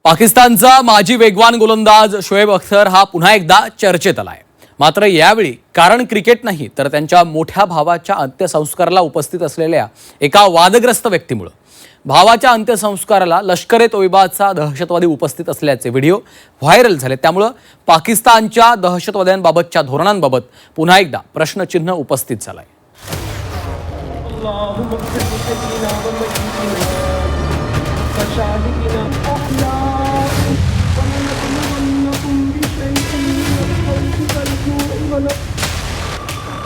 पाकिस्तानचा माजी वेगवान गोलंदाज शोएब अख्तर हा पुन्हा एकदा चर्चेत आलाय। मात्र यावेळी कारण क्रिकेट नाही तर त्यांच्या मोठ्या भावाच्या अंत्यसंस्काराला उपस्थित असलेल्या एका वादग्रस्त व्यक्तीमुळे भावाच्या अंत्यसंस्काराला लष्कर-ए-तोयबाचा दहशतवादी उपस्थित असल्याचे व्हिडिओ व्हायरल झाले। त्यामुळे पाकिस्तानच्या दहशतवाद्यांबाबतच्या धोरणांबाबत पुन्हा एकदा प्रश्नचिन्ह उपस्थित झालाय।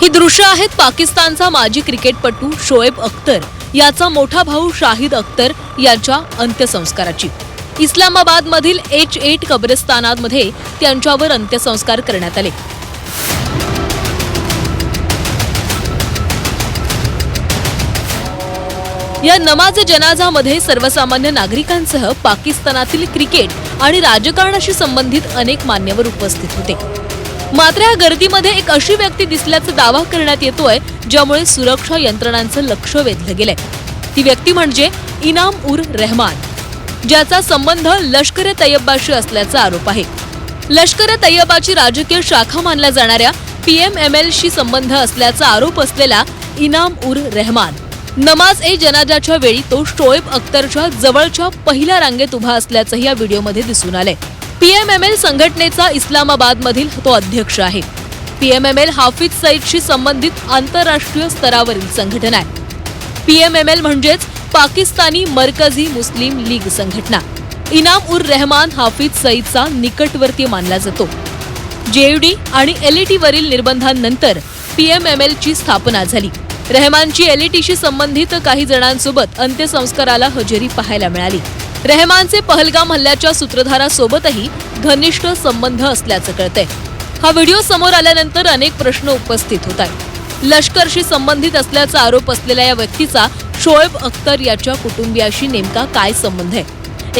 ही दृश्य आहेत पाकिस्तानचा माजी क्रिकेटपटू शोएब अख्तर याचा मोठा भाऊ शाहिद अख्तर यांच्या अंत्यसंस्काराची। इस्लामाबाद मधील H8 कब्रिस्तानामध्ये त्यांच्यावर अंत्यसंस्कार करण्यात आले। या नमाज जनाजामध्ये सर्वसामान्य नागरिकांसह पाकिस्तानातील क्रिकेट आणि राजकारणाशी संबंधित अनेक मान्यवर उपस्थित होते। मात्र या गर्दीमध्ये एक अशी व्यक्ती दिसल्याचा दावा करण्यात येतोय ज्यामुळे सुरक्षा यंत्रणांचं लक्ष वेधलं गेलंय। ती व्यक्ती म्हणजे इनाम-उर-रहमान, ज्याचा संबंध लष्कर-ए-तैयबाशी असल्याचा आरोप आहे। लष्कर-ए-तैयबाची राजकीय शाखा मानल्या जाणाऱ्या PMML शी संबंध असल्याचा आरोप असलेला इनाम-उर-रहमान नमाज-ए-जनाजाच्या वेळी तो शोएब अख्तरच्या जवळच्या पहिल्या रांगेत उभा असल्याचंही या व्हिडिओमध्ये दिसून आलंय। PMML संघटनेचा इस्लामाबादमधील तो अध्यक्ष आहे। PMML हाफिज सईदशी संबंधित आंतरराष्ट्रीय स्तरावरील संघटना आहे। PMML म्हणजेच पाकिस्तानी मरकजी मुस्लिम लीग संघटना। इनाम-उर-रहमान हाफिज सईदचा निकटवर्तीय मानला जातो। JUD आणि LAT वरील निर्बंधांनंतर PMML ची स्थापना झाली। रहमानची LAT शी संबंधित काही जणांसोबत अंत्यसंस्काराला हजेरी पाहायला मिळाली। रहमानचे पहलगाम हल्ल्याच्या सूत्रधारासोबतही घनिष्ठ संबंध असल्याचं कळतंय। हा व्हिडिओ समोर आल्यानंतर अनेक प्रश्न उपस्थित होत आहेत। लष्करशी संबंधित असल्याचा आरोप असलेल्या या व्यक्तीचा शोएब अख्तर याच्या कुटुंबियाशी नेमका काय संबंध आहे?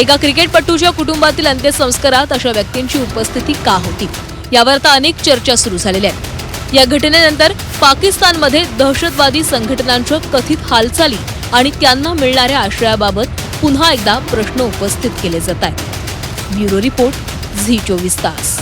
एका क्रिकेटपटूच्या कुटुंबातील अंत्यसंस्कारात अशा व्यक्तींची उपस्थिती का होती? यावर आता अनेक चर्चा सुरू झालेल्या आहेत। या घटनेनंतर पाकिस्तानमध्ये दहशतवादी संघटनांच्या कथित हालचाली आणि त्यांना मिळणाऱ्या आश्रयाबाबत पुन्हा एकदा प्रश्न उपस्थित केले जात आहेत। ब्युरो रिपोर्ट, झी 24 तास।